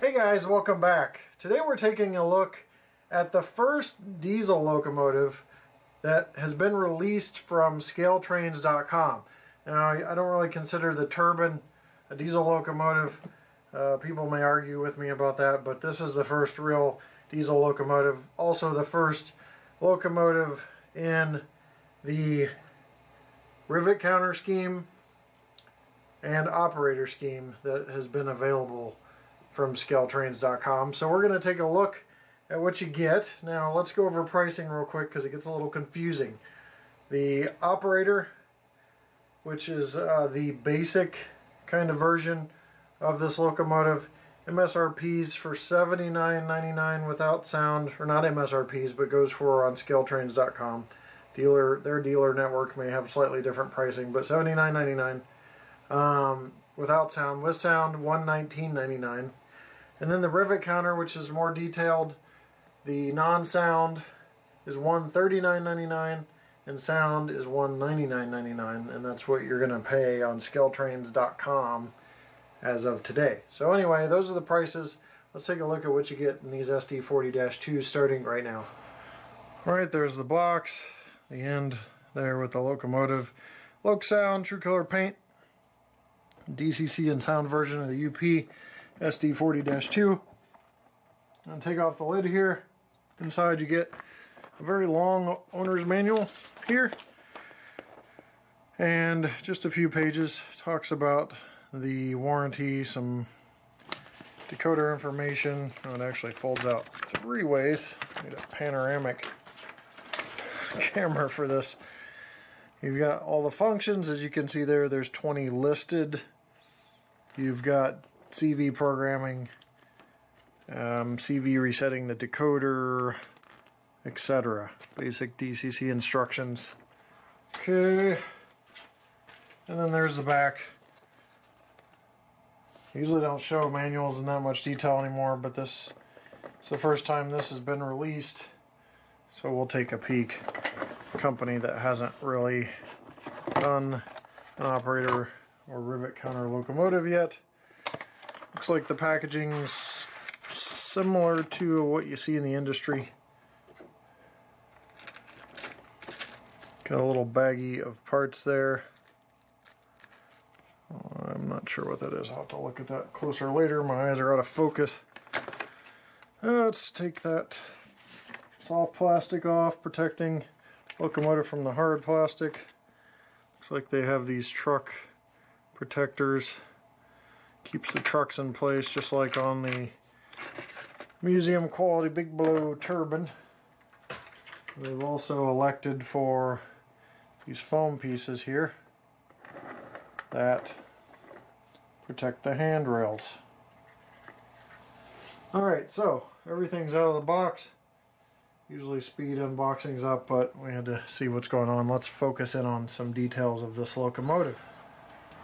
Hey guys, welcome back. Today we're taking a look at the first diesel locomotive that has been released from scaletrains.com. Now, I don't really consider the turbine a diesel locomotive. People may argue with me about that, but this is the first real diesel locomotive. Also the first locomotive in the Rivet Counter scheme and operator scheme that has been available from scaletrains.com. So we're going to take a look at what you get. Now let's go over pricing real quick because it gets a little confusing. The operator, which is the basic kind of version of this locomotive, MSRP's for $79.99 without sound, or not MSRP's, but goes for on scaletrains.com. Their dealer network may have slightly different pricing, but $79.99 without sound. With sound, $119.99. And then the Rivet Counter, which is more detailed, the non-sound is $139.99 and sound is $199.99, and that's what you're going to pay on scaletrains.com as of today. So anyway, those are the prices. Let's take a look at what you get in these SD40-2 starting right now. Alright, there's the box, the end there with the locomotive. LOKSound, true color paint, DCC and sound version of the UP SD40-2. And take off the lid here. Inside you get a very long owner's manual here. And just a few pages. Talks about the warranty, some decoder information. Oh, it actually folds out three ways. Need a panoramic camera for this. You've got all the functions. As you can see there's 20 listed. You've got CV programming, CV resetting the decoder, etc. Basic DCC instructions. Okay. And then there's the back. Usually don't show manuals in that much detail anymore, but this is the first time this has been released. So we'll take a peek. A company that hasn't really done an operator or rivet counter locomotive yet. Looks like the packaging's similar to what you see in the industry. Got a little baggie of parts there. I'm not sure what that is. I'll have to look at that closer later. My eyes are out of focus. Let's take that soft plastic off, protecting locomotive from the hard plastic. Looks like they have these truck protectors. Keeps the trucks in place just like on the museum quality Big Blow turbine. They've also elected for these foam pieces here that protect the handrails. Alright, so everything's out of the box. Usually speed unboxings up, but we had to see what's going on. Let's focus in on some details of this locomotive.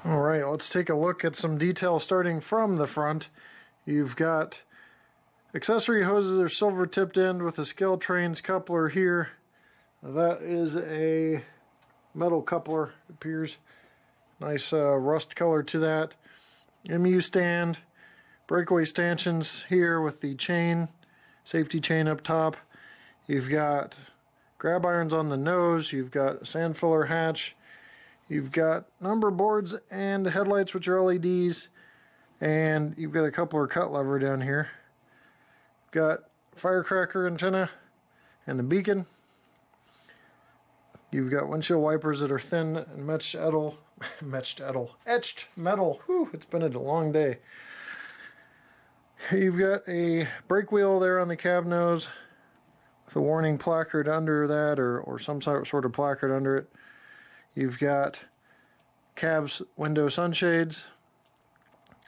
Alright, let's take a look at some details starting from the front. You've got accessory hoses are silver tipped end with a Scaletrains coupler here. That is a metal coupler, it appears. Nice rust color to that. MU stand, breakaway stanchions here with the chain, safety chain up top. You've got grab irons on the nose, you've got a sand filler hatch, you've got number boards and headlights which are LEDs, and you've got a coupler cut lever down here. Got firecracker antenna and a beacon. You've got windshield wipers that are thin and etched metal. Whew, it's been a long day. You've got a brake wheel there on the cab nose with a warning placard under that, or some sort of placard under it. You've got cab's window sunshades.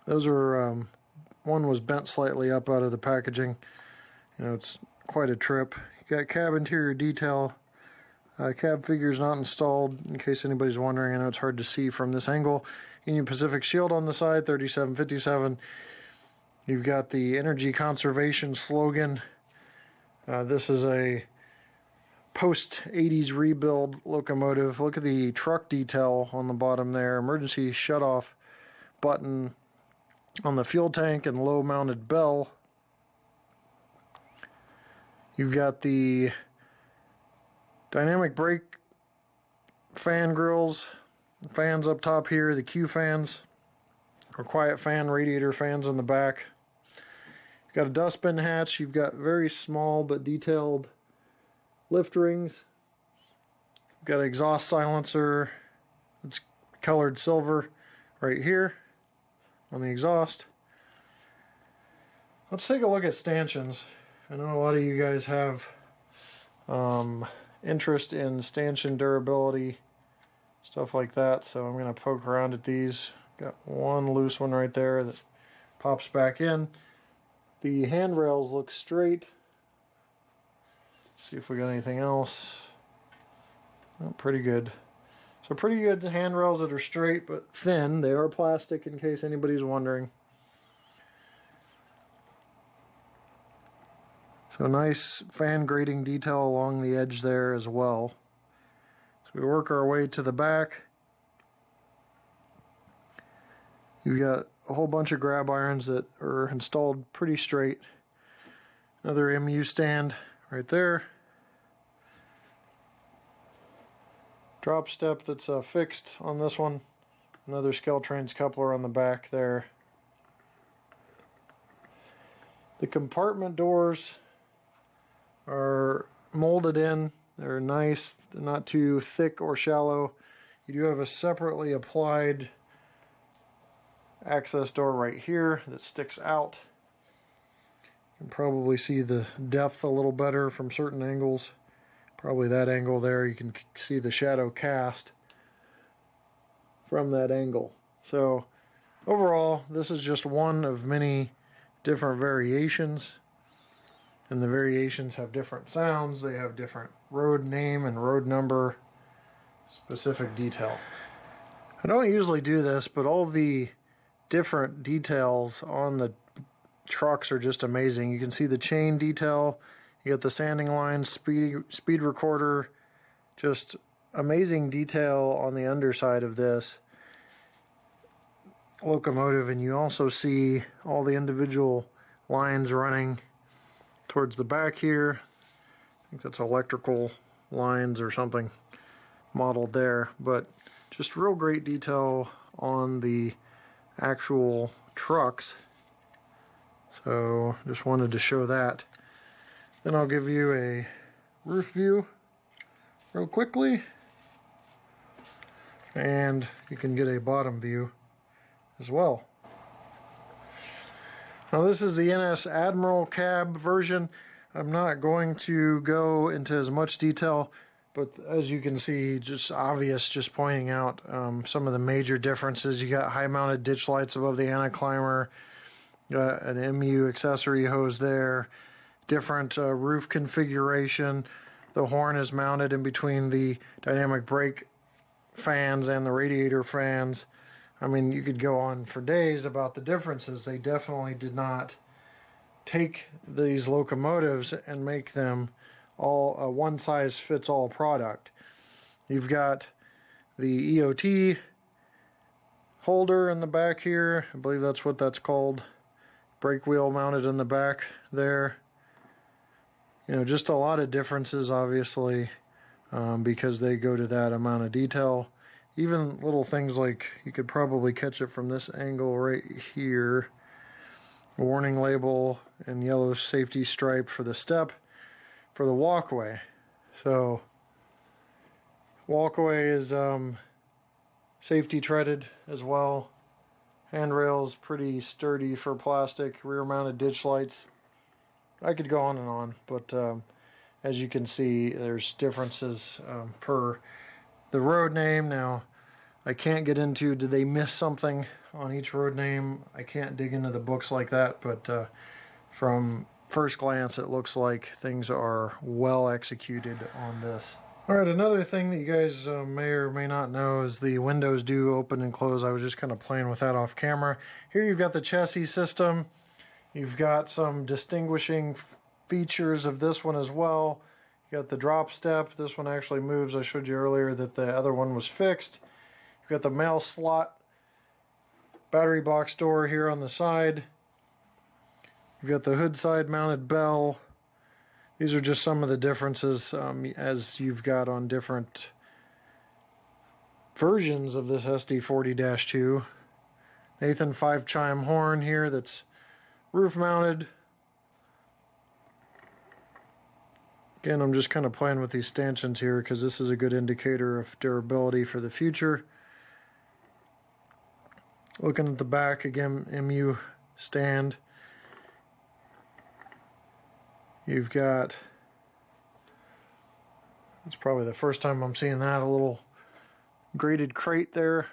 Those are, one was bent slightly up out of the packaging. You know, it's quite a trip. You got cab interior detail. Cab figure's not installed, in case anybody's wondering. I know it's hard to see from this angle. Union Pacific shield on the side, 3757. You've got the energy conservation slogan. This is a post-80s rebuild locomotive. Look at the truck detail on the bottom there. Emergency shutoff button on the fuel tank and low mounted bell. You've got the dynamic brake fan grills, fans up top here, the Q fans, or quiet fan radiator fans in the back. You've got a dustbin hatch. You've got very small but detailed lift rings. You've got an exhaust silencer. It's colored silver right here on the exhaust. Let's take a look at stanchions. I know a lot of you guys have interest in stanchion durability, stuff like that, so I'm going to poke around at these. Got one loose one right there that pops back in. The handrails look straight. See if we got anything else. Oh, pretty good. So pretty good handrails that are straight but thin. They are plastic in case anybody's wondering. So nice fan grating detail along the edge there as well. So we work our way to the back. You've got a whole bunch of grab irons that are installed pretty straight. Another MU stand right there. Drop step that's fixed on this one. Another Scale-Trains coupler on the back there. The compartment doors are molded in. They're nice. They're not too thick or shallow. You do have a separately applied access door right here that sticks out. You can probably see the depth a little better from certain angles. Probably that angle there, you can see the shadow cast from that angle. So overall, this is just one of many different variations, and the variations have different sounds. They have different road name and road number specific detail. I don't usually do this, but all the different details on the trucks are just amazing. You can see the chain detail. You got the sanding lines, speed recorder, just amazing detail on the underside of this locomotive, and you also see all the individual lines running towards the back here. I think that's electrical lines or something modeled there, but just real great detail on the actual trucks. So just wanted to show that. Then I'll give you a roof view real quickly, and you can get a bottom view as well. Now this is the NS Admiral cab version. I'm not going to go into as much detail, but as you can see, just obvious, just pointing out some of the major differences. You got high mounted ditch lights above the anticlimber, got an MU accessory hose there, different roof configuration. The horn is mounted in between the dynamic brake fans and the radiator fans. I mean, you could go on for days about the differences. They definitely did not take these locomotives and make them all a one-size-fits-all product. You've got the EOT holder in the back here. I believe that's what that's called. Brake wheel mounted in the back there. You know, just a lot of differences, obviously, because they go to that amount of detail. Even little things like, you could probably catch it from this angle right here. Warning label and yellow safety stripe for the step for the walkway. So, walkway is safety treaded as well. Handrails pretty sturdy for plastic. Rear mounted ditch lights. I could go on and on, but as you can see, there's differences per the road name. Now, I can't get into, did they miss something on each road name? I can't dig into the books like that, but from first glance, it looks like things are well executed on this. Alright, another thing that you guys may or may not know is the windows do open and close. I was just kind of playing with that off camera. Here you've got the chassis system. You've got some distinguishing features of this one as well. You got the drop step. This one actually moves. I showed you earlier that the other one was fixed. You've got the mail slot battery box door here on the side. You've got the hood side mounted bell. These are just some of the differences as you've got on different versions of this SD40-2. Nathan 5-chime horn here that's roof mounted. Again, I'm just kind of playing with these stanchions here because this is a good indicator of durability for the future. Looking at the back, again, MU stand. You've got, it's probably the first time I'm seeing that, a little graded crate there.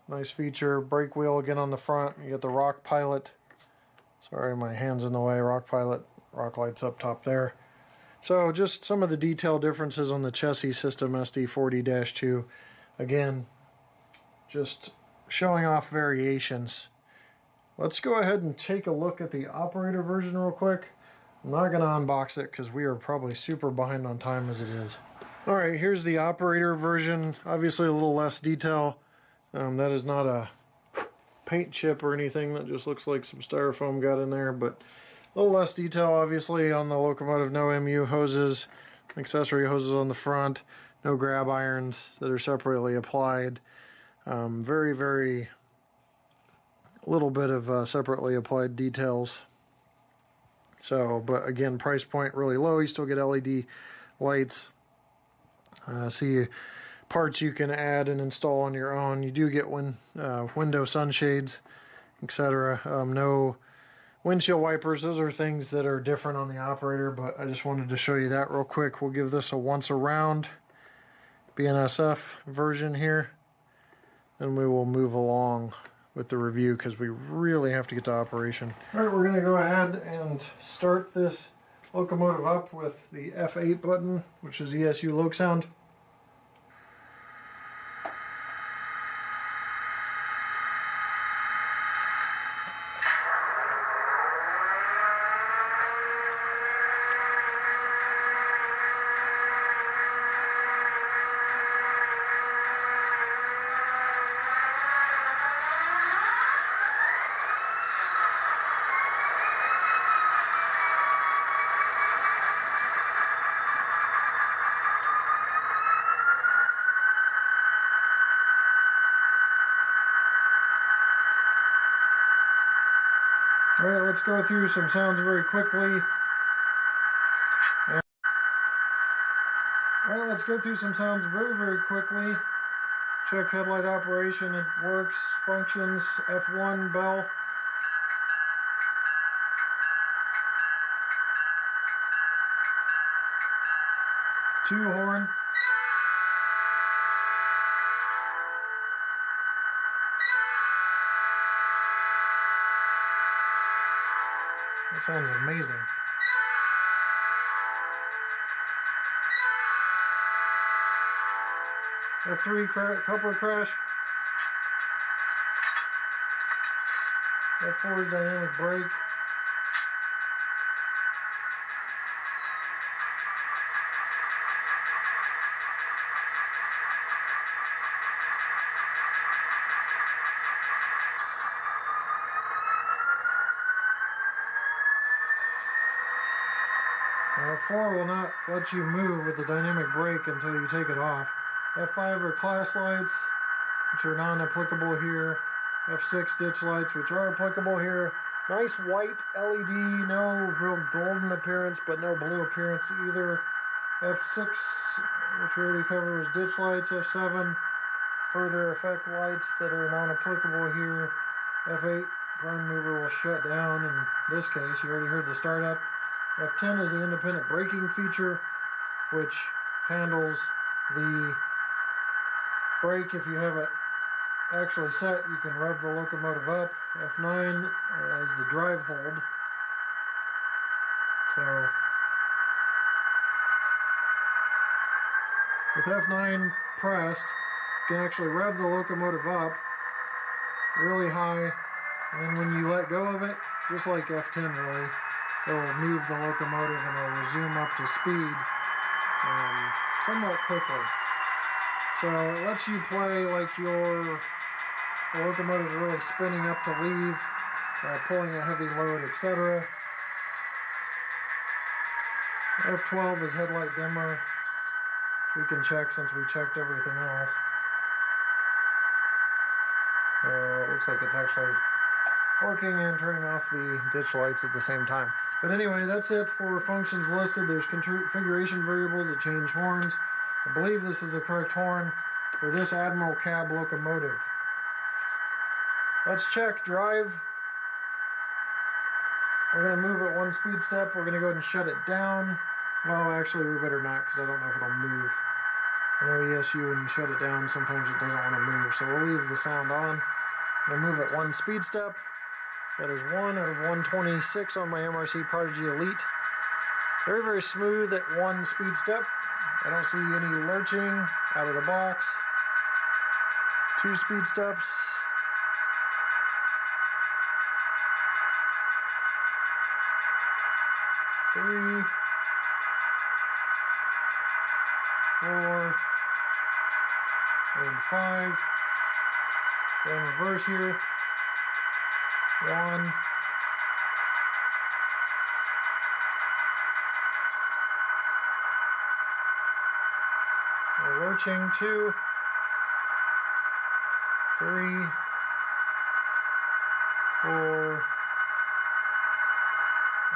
Nice feature. Brake wheel again on the front. You got the rock pilot. Sorry, my hand's in the way. Rock pilot, rock lights up top there. So just some of the detail differences on the chassis system SD40-2. Again, just showing off variations. Let's go ahead and take a look at the operator version real quick. I'm not going to unbox it because we are probably super behind on time as it is. Alright, here's the operator version. Obviously a little less detail. That is not a paint chip or anything. That just looks like some styrofoam got in there, but a little less detail obviously on the locomotive. No MU hoses, accessory hoses on the front, no grab irons that are separately applied. Very little bit of separately applied details. So, but again, price point really low. You still get LED lights. See parts you can add and install on your own. You do get window sunshades, etc. No windshield wipers. Those are things that are different on the operator, but I just wanted to show you that real quick. We'll give this a once around BNSF version here, and we will move along with the review because we really have to get to operation. Alright, we're going to go ahead and start this locomotive up with the F8 button, which is ESU LOKSound. Alright, let's go through some sounds very quickly. Alright, let's go through some sounds very quickly. Check headlight operation, it works, functions, F1 bell. Two horn. That sounds amazing. F3 coupler crash. F4 is dynamic brake. F4 will not let you move with the dynamic brake until you take it off. F5 are class lights, which are non-applicable here. F6 ditch lights, which are applicable here. Nice white LED, no real golden appearance, but no blue appearance either. F6, which we already covered, was ditch lights. F7, further effect lights that are non-applicable here. F8, prime mover will shut down. In this case, you already heard the startup. F10 is the independent braking feature, which handles the brake. If you have it actually set, you can rev the locomotive up. F9 is the drive hold. So with F9 pressed, you can actually rev the locomotive up really high, and then when you let go of it, just like F10 really, it will move the locomotive and it will resume up to speed somewhat quickly. So it lets you play like you're the locomotive is really spinning up to leave, pulling a heavy load, etc. F12 is headlight dimmer, which we can check since we checked everything else. So it looks like it's actually working and turning off the ditch lights at the same time. But anyway, that's it for functions listed. There's configuration variables that change horns. I believe this is the correct horn for this Admiral cab locomotive. Let's check drive. We're going to move at 1 speed step. We're going to go ahead and shut it down. Well, actually, we better not, because I don't know if it'll move. I know ESU, when you shut it down, sometimes it doesn't want to move. So we'll leave the sound on. We'll move at 1 speed step. That is 1 out of 126 on my MRC Prodigy Elite. Very, very smooth at 1 speed step. I don't see any lurching out of the box. 2 speed steps. 3, 4, and 5. Go in reverse here. 1. Lurching. 2, 3, 4,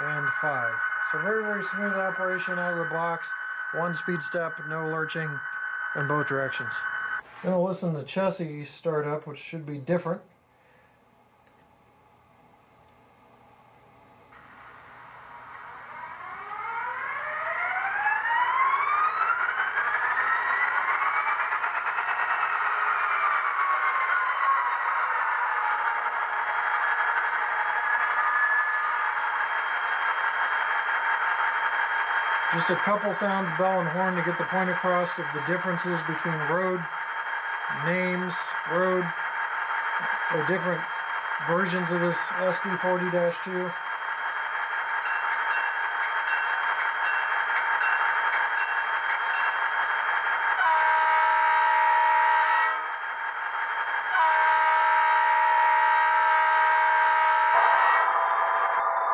and 5. So very, very smooth operation out of the box. 1 speed step, no lurching in both directions. I'm going to listen to the chassis start up, which should be different. Just a couple sounds, bell and horn, to get the point across of the differences between road names, road, or different versions of this SD40-2.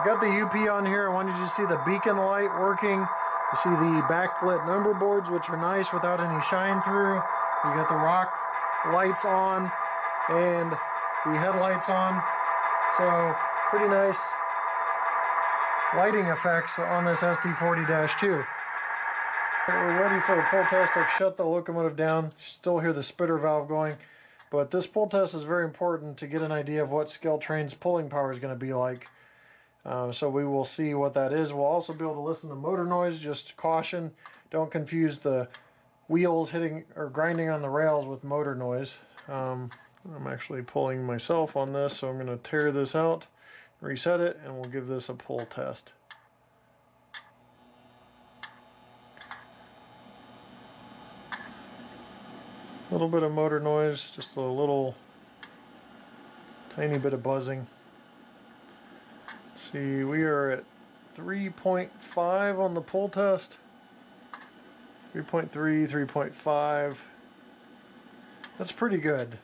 Got the UP on here. I wanted you to see the beacon light working. You see the backlit number boards, which are nice without any shine through. You got the rock lights on and the headlights on. So pretty nice lighting effects on this SD40-2. We're ready for a pull test. I've shut the locomotive down. Still hear the spitter valve going. But this pull test is very important to get an idea of what Scale-Train's pulling power is going to be like. So we will see what that is. We'll also be able to listen to motor noise. Just caution, don't confuse the wheels hitting or grinding on the rails with motor noise. I'm actually pulling myself on this, so I'm going to tear this out, reset it, and we'll give this a pull test. A little bit of motor noise, just a little tiny bit of buzzing. See, we are at 3.5 on the pull test. 3.3, 3.5. That's pretty good.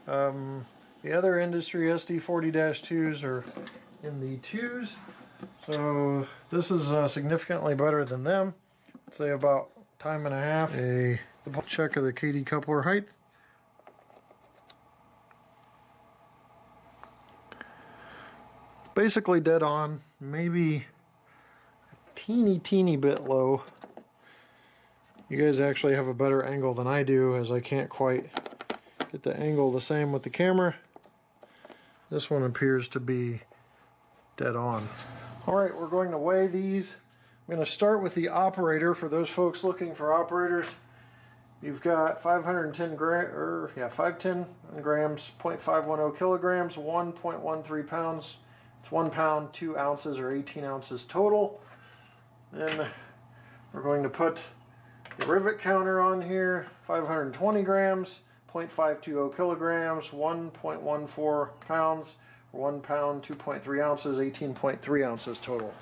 The other industry SD40-2s are in the 2s. So this is significantly better than them. I'd say about time and a half. A check of the KD coupler height. Basically dead on, maybe a teeny bit low. You guys actually have a better angle than I do, as I can't quite get the angle the same with the camera. This one appears to be dead on. Alright, we're going to weigh these. I'm going to start with the operator. For those folks looking for operators, you've got 510 grams, 510 grams, 0.510 kilograms, 1.13 pounds. It's 1 pound, 2 ounces, or 18 ounces total. Then we're going to put the Rivet Counter on here, 520 grams, 0.520 kilograms, 1.14 pounds, or 1 pound, 2.3 ounces, 18.3 ounces total.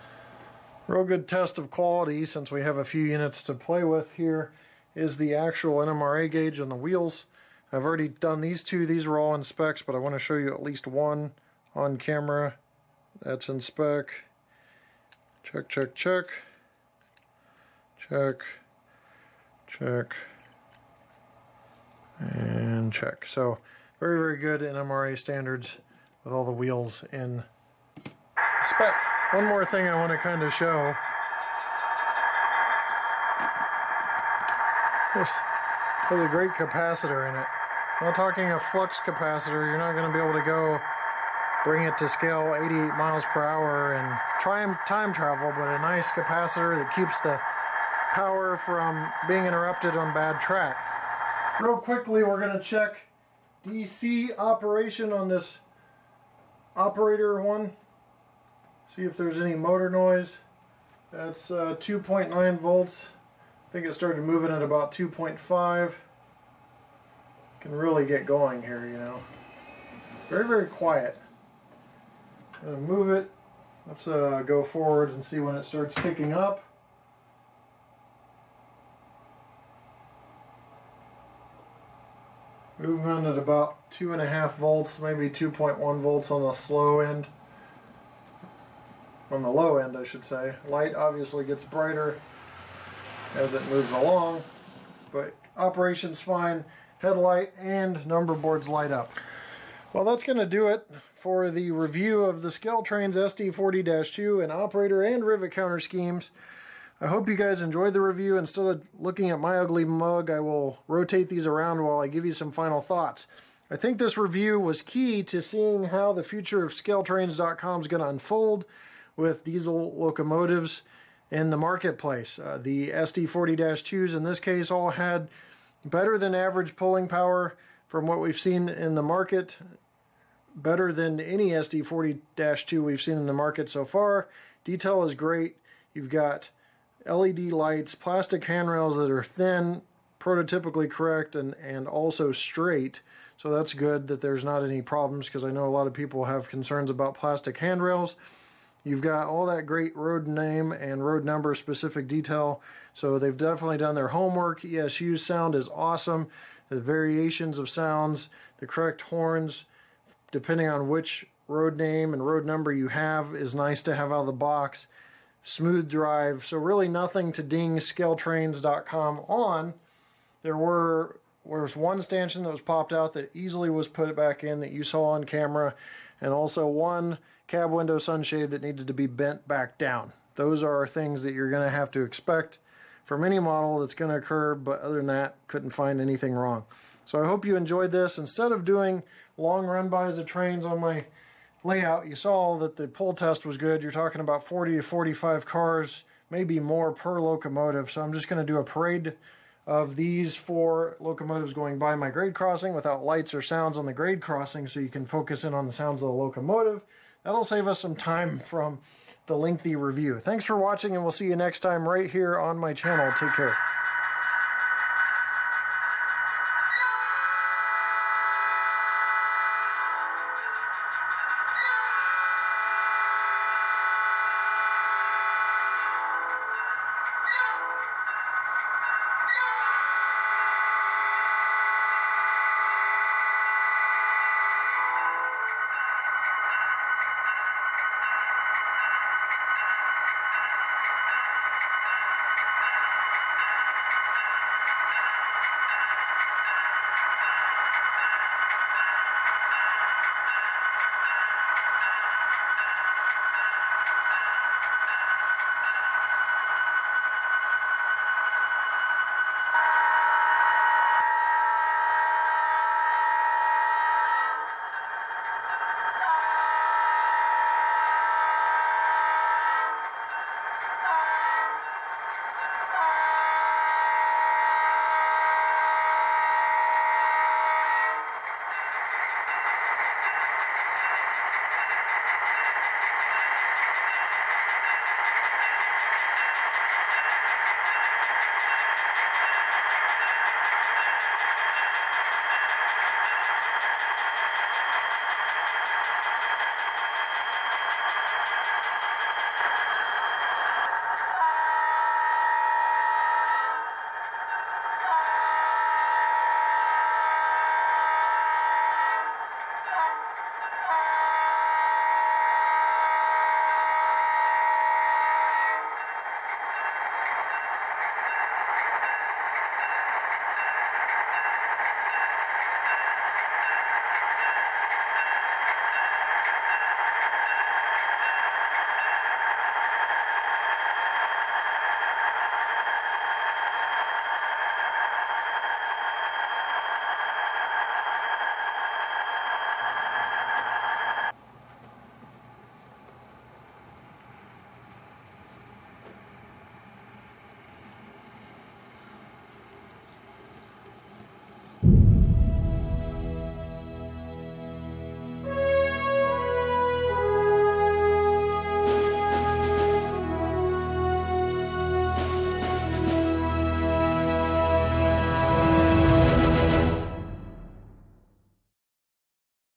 Real good test of quality, since we have a few units to play with here, is the actual NMRA gauge on the wheels. I've already done these two. These were all in specs, but I want to show you at least one on camera. That's in spec. Check, check, check. Check. Check. And check. So very, very good NMRA standards with all the wheels in spec. One more thing I want to kind of show. This has a great capacitor in it. I'm not talking a flux capacitor. You're not going to be able to go bring it to scale 88 miles per hour and try and time travel, but a nice capacitor that keeps the power from being interrupted on bad track. Real quickly, we're going to check DC operation on this operator one. See if there's any motor noise. That's 2.9 volts. I think it started moving at about 2.5. Can really get going here, you know. Very, very quiet. I'm going to move it. Let's go forward and see when it starts kicking up. Movement at about 2.5 volts, maybe 2.1 volts on the slow end. On the low end, I should say. Light obviously gets brighter as it moves along, but operation's fine. Headlight and number boards light up. Well, that's going to do it for the review of the Scaletrains SD40-2 and operator and rivet counter schemes. I hope you guys enjoyed the review. Instead of looking at my ugly mug, I will rotate these around while I give you some final thoughts. I think this review was key to seeing how the future of Scaletrains.com is going to unfold with diesel locomotives in the marketplace. The SD40-2s in this case all had better than average pulling power from what we've seen in the market. Better than any SD40-2 we've seen in the market so far. Detail is great. You've got LED lights, plastic handrails that are thin, prototypically correct, and also straight. So that's good that there's not any problems, because I know a lot of people have concerns about plastic handrails. You've got all that great road name and road number specific detail. So they've definitely done their homework. ESU sound is awesome. The variations of sounds, the correct horns, depending on which road name and road number you have, is nice to have out of the box. Smooth drive. So really nothing to ding Scaletrains.com on. There was one stanchion that was popped out that easily was put back in that you saw on camera, and also one cab window sunshade that needed to be bent back down. Those are things that you're going to have to expect from any model that's going to occur, but other than that, couldn't find anything wrong. So I hope you enjoyed this. Instead of doing long run-bys of trains on my layout, you saw that the pull test was good. You're talking about 40 to 45 cars, maybe more per locomotive. So I'm just going to do a parade of these 4 locomotives going by my grade crossing without lights or sounds on the grade crossing, so you can focus in on the sounds of the locomotive. That'll save us some time from the lengthy review. Thanks for watching, and we'll see you next time right here on my channel. Take care.